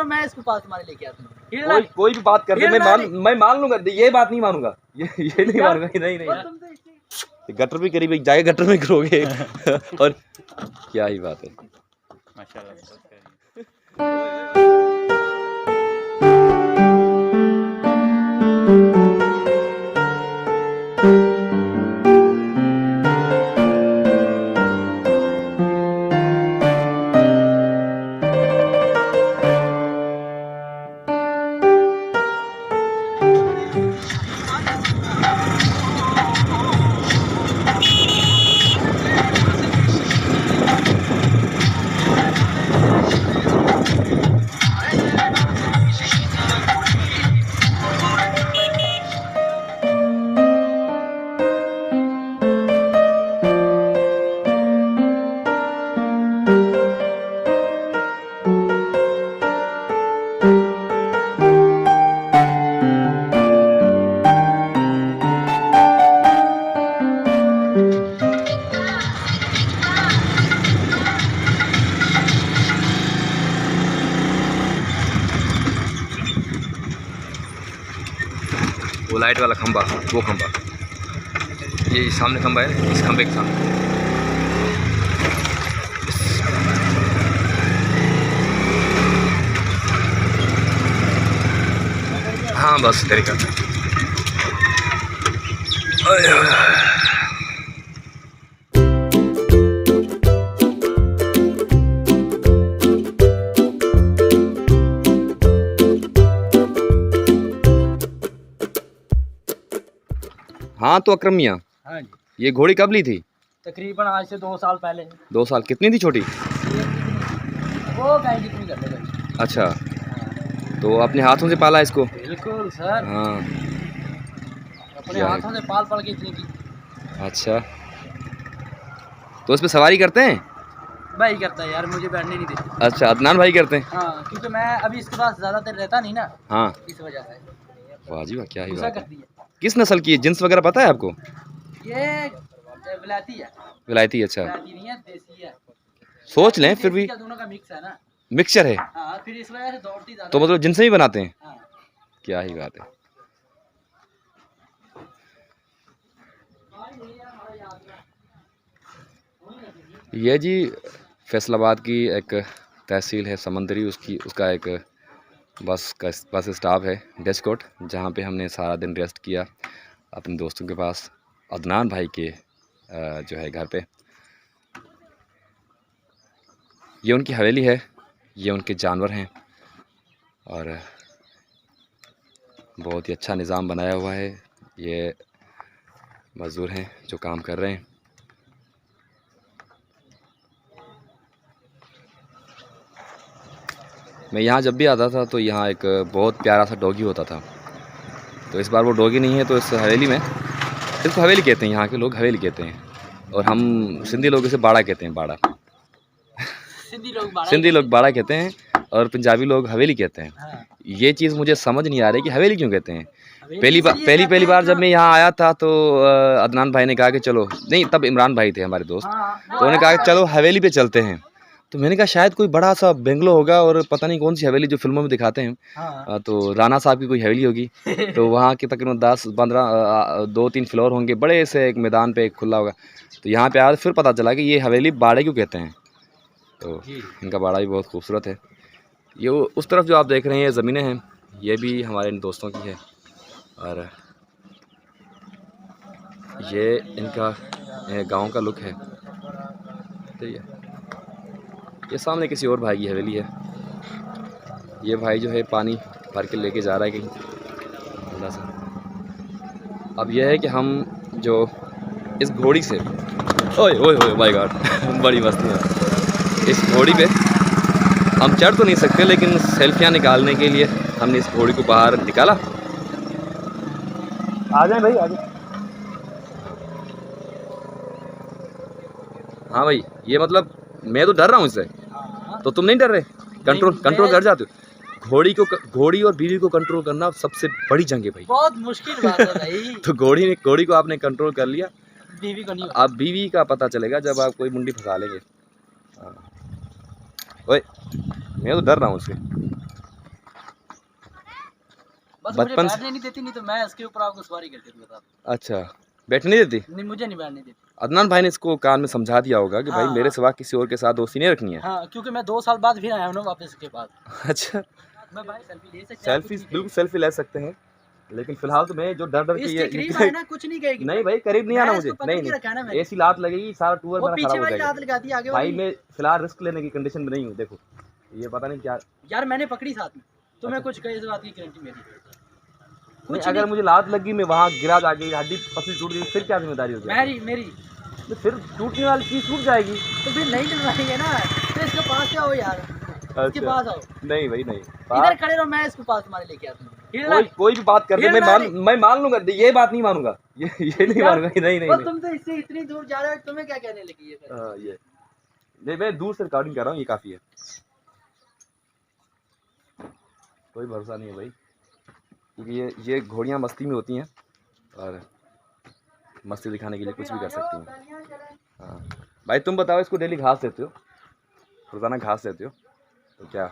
चलो मैं इसको पास तुम्हारे लेके आता हूँ। कोई भी बात कर दे, मैं मान लूंगा, ये बात नहीं मानूंगा, ये नहीं मानूंगा, नहीं गटर भी करीब जाके गटर में गिरोगे। और क्या ही बात है, माशाल्लाह। वो लाइट वाला खंबा, वो खंबा, ये सामने खंबा है, इस खंबे के सामने। हाँ बस तरीका। हाँ तो अकरम मियाँ, हाँ जी, ये घोड़ी कब ली थी? तकरीबन आज से 2 साल पहले। 2 साल? कितनी थी छोटी? वो गाय जितनी कर ले। अच्छा, तो अपने हाथों से पाला इसको? बिल्कुल सर। हाँ, अपने हाथों से पाल के इतनी की। अच्छा, तो उस पर सवारी करते हैं? भाई करता है यार, मुझे बैठने नहीं देते। अच्छा, अदनान भाई करते हैं? हाँ, क्योंकि मैं अभी इसके पास ज़्यादा देर रहता नहीं ना। हाँ, इस वजह से। वाह जी वाह, क्या ही बात है। किस नस्ल की है? जिन्स वगैरह पता है आपको? ये विलायती है। विलायती? अच्छा, विलायती नहीं है, देसी है। सोच लें फिर भी, दोनों का मिक्स है ना। मिक्सचर है। हाँ, फिर इस वजह से दौड़ती ज़्यादा। तो मतलब जिनसे भी बनाते हैं? हाँ। क्या ही बात है। ये जी फैसलाबाद की एक तहसील है समंदरी, उसका एक बस स्टॉप है, डेस्कोट, जहाँ पे हमने सारा दिन रेस्ट किया अपने दोस्तों के पास, अदनान भाई के जो है घर पे। ये उनकी हवेली है, ये उनके जानवर हैं, और बहुत ही अच्छा निज़ाम बनाया हुआ है। ये मज़दूर हैं जो काम कर रहे हैं। मैं यहाँ जब भी आता था तो यहाँ एक बहुत प्यारा सा डॉगी होता था, तो इस बार वो डॉगी नहीं है, तो इस हवेली में, इसको हवेली कहते हैं, यहाँ के लोग हवेली कहते हैं, और हम सिंधी लोग इसे बाड़ा कहते हैं, बाड़ा। सिंधी लोग बाड़ा कहते हैं और पंजाबी लोग हवेली कहते हैं। हाँ। ये चीज़ मुझे समझ नहीं आ रही कि हवेली क्यों कहते हैं। पहली बार जब मैं यहाँ आया था तो अदनान भाई ने कहा कि चलो, नहीं तब इमरान भाई थे हमारे दोस्त, तो उन्होंने कहा कि चलो हवेली पे चलते हैं। तो मैंने कहा शायद कोई बड़ा सा बेंगलो होगा और पता नहीं कौन सी हवेली जो फिल्मों में दिखाते हैं। हाँ। तो राणा साहब की कोई हवेली होगी। तो वहाँ के तकरीबन 10-15 2-3 फ्लोर होंगे, बड़े से एक मैदान पे खुला होगा। तो यहाँ पे आया, फिर पता चला कि ये हवेली बाड़े क्यों कहते हैं। तो इनका बाड़ा भी बहुत खूबसूरत है। ये उस तरफ जो आप देख रहे हैं ये ज़मीनें हैं, ये भी हमारे इन दोस्तों की है, और ये इनका गांव का लुक है। तो ये सामने किसी और भाई की हवेली है। ये भाई जो है पानी भर के लेके जा रहा है कहीं ठंडा सा। अब यह है कि हम जो इस घोड़ी से, ओए ओए ओए माय गॉड, बड़ी मस्ती है। इस घोड़ी पे हम चढ़ तो नहीं सकते, लेकिन सेल्फियाँ निकालने के लिए हमने इस घोड़ी को बाहर निकाला। आ जाए भाई, आ जाए। हाँ भाई, ये मतलब मैं तो डर रहा हूँ इससे, तो तुम नहीं डर रहे? कंट्रोल कर जाते हो। घोड़ी और बीवी को कंट्रोल करना सबसे बड़ी जंग है भाई, बहुत मुश्किल बात है भाई। तो घोड़ी को आपने कंट्रोल कर लिया, बीवी को नहीं। अब बीवी का पता चलेगा जब आप कोई मुंडी फंसा लेंगे। ओए, मैं तो डर रहा हूँ उससे। बस मुझे बचपन से? बैठने नहीं देती, नहीं तो मैं इसके ऊपर आपको सवारी करके दूंगा। अच्छा, बैठने नहीं देती? नहीं, मुझे नहीं बैठने देती। अदनान भाई ने इसको कान में समझा दिया होगा कि भाई हाँ, मेरे हाँ। सिवा किसी और के साथ दोस्ती नहीं रखनी है। हाँ, क्योंकि मैं 2 साल बाद फिर आया हूँ ना वापस के बाद। अच्छा, मैं भाई सेल्फी ले सकते हैं, सेल्फी बिल्कुल सेल्फी ले सकते हैं, लेकिन फिलहाल तो मैं जो डर डर के इसके करीब आए ना कुछ नहीं कहेगी। नहीं भाई करीब नहीं आना मैं मुझे, इसको पकड़ नहीं के रखा है ना नहीं मैंने। ऐसी लात लगेगी सारा टूर वो मेरा पीछे खराब हो वाली जाएगा। लात लगाती है, आगे भाई वाली। मैं फिलहाल रिस्क लेने की कंडीशन में नहीं हूँ। देखो ये पता नहीं क्या यार मैंने पकड़ी साथ में, तुम्हें अच्छा। कुछ कहे इस बात की गारंटी मेरी। नहीं, कुछ अगर नहीं, मुझे लात लगी मैं वहाँ गिरा जाके हड्डी पसली टूट गई फिर क्या जिम्मेदारी होगी? मेरी तो फिर टूटने वाली चीज़ टूट जाएगी। तो फिर नहीं डलवाएंगे ना, तो इसके पास से आओ यार, इसके अच्छा पास आओ, नहीं भाई नहीं, इधर खड़े रहो, मैं इसको पास तुम्हारे लेके आता हूँ। कोई भी बात कर दे मैं मान लूंगा, ये बात नहीं मानूंगा, ये नहीं मानूंगा, नहीं नहीं तुम तो इससे इतनी दूर जा रहे हो, तुम्हें क्या कहने लगी है फिर? हाँ ये नहीं, मैं दूर से रिकॉर्डिंग कर रहा हूँ, ये काफ़ी है। कोई भरोसा नहीं है भाई, क्योंकि ये घोड़ियाँ मस्ती में होती हैं और मस्ती दिखाने के लिए कुछ भी कर सकती हैं। हाँ भाई तुम बताओ, इसको डेली घास देते हो, रोज़ाना घास देते हो तो क्या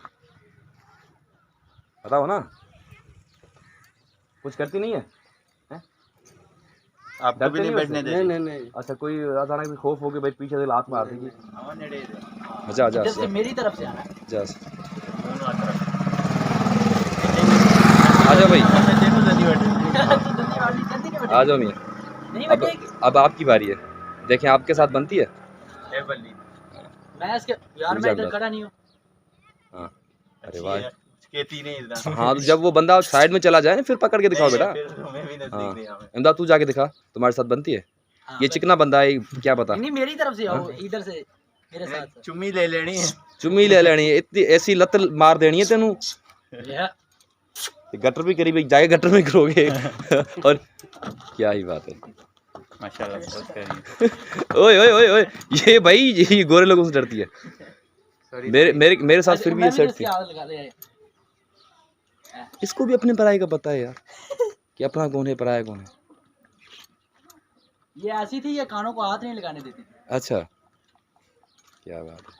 बताओ ना, कुछ करती नहीं है? आपको भी नहीं बैठने देती? नहीं। अच्छा कोई अचानक भी खौफ हो के भाई पीछे से लात मार देगी? अच्छा जा इधर से मेरी तरफ से आना। जा आ जाओ भाई, आ जाओ मियाँ। नहीं अब बैठेगी। अब आपकी बारी है, देखें आपके साथ बनती है। मैं इसके यार मैं इधर खड़ा नहीं हूँ। हाँ अरे वाह, कहती नहीं इतना। हाँ तो जब वो बंदा साइड में चला जाए ना फिर पकड़ के दिखाओ बेटा। फिर तुम्हें भी नजदीक हाँ नहीं आवे। इमदाद तू जाके दिखा, तुम्हारे साथ बनती है? हाँ, ये चिकना बंदा है क्या पता। नहीं मेरी तरफ से आओ, इधर से मेरे साथ। चुम्मी ले लेनी है। चुम्मी ले लेनी है, इतनी ऐसी लत मार देनी है तेनू, गटर भी करीब जाके गटर में गिरोगे। और क्या ही बात है, माशाल्लाह बहुत करीब। ओए ओए ओए ओए, ये भाई ये गोरे लोगों से डरती है। मेरे साथ फिर भी ये सेट थी। इसको भी अपने पराये का पता है यार कि अपना कौन है पराया कौन है। ये ऐसी थी, ये कानों को हाथ नहीं लगाने देती थी। अच्छा क्या बात है।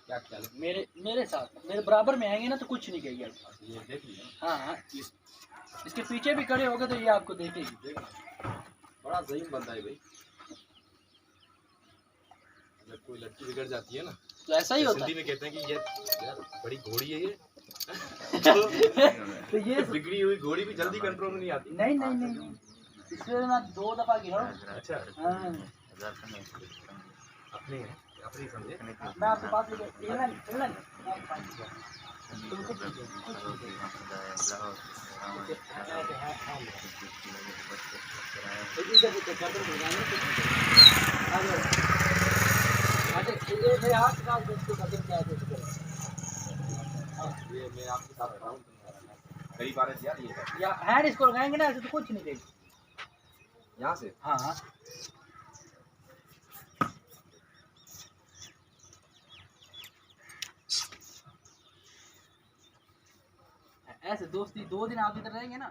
क्या ख्याल है? मेरे साथ मेरे बराबर में आएंगे ना तो कुछ नहीं कहेगी। ये देख लिया। हाँ इसके पीछे भी खड़े होगे तो ये आपको देखेगी। बड़ा ज़हीन बंदा है भाई, जब कोई लड़की बिगड़ जाती है ना तो ऐसा ही होता हिंदी है। में कहते हैं कि ये यार बड़ी घोड़ी है ये। तो ये बिगड़ी हुई घोड़ी भी जल्दी कंट्रोल में नहीं आती। नहीं इसलिए मैं 2 दफा गिरा हूँ। अच्छा हाँ, अपनी है, अपनी समझे। मैं आपके पास लेके इंग्लैंड ये मैं आपके साथ बताऊं, कई बार है यार ये या हैंड इसको लगाएंगे ना ऐसे तो कुछ नहीं देगी। यहाँ से। हाँ ऐसे दोस्ती 2 दिन आप इधर रहेंगे ना।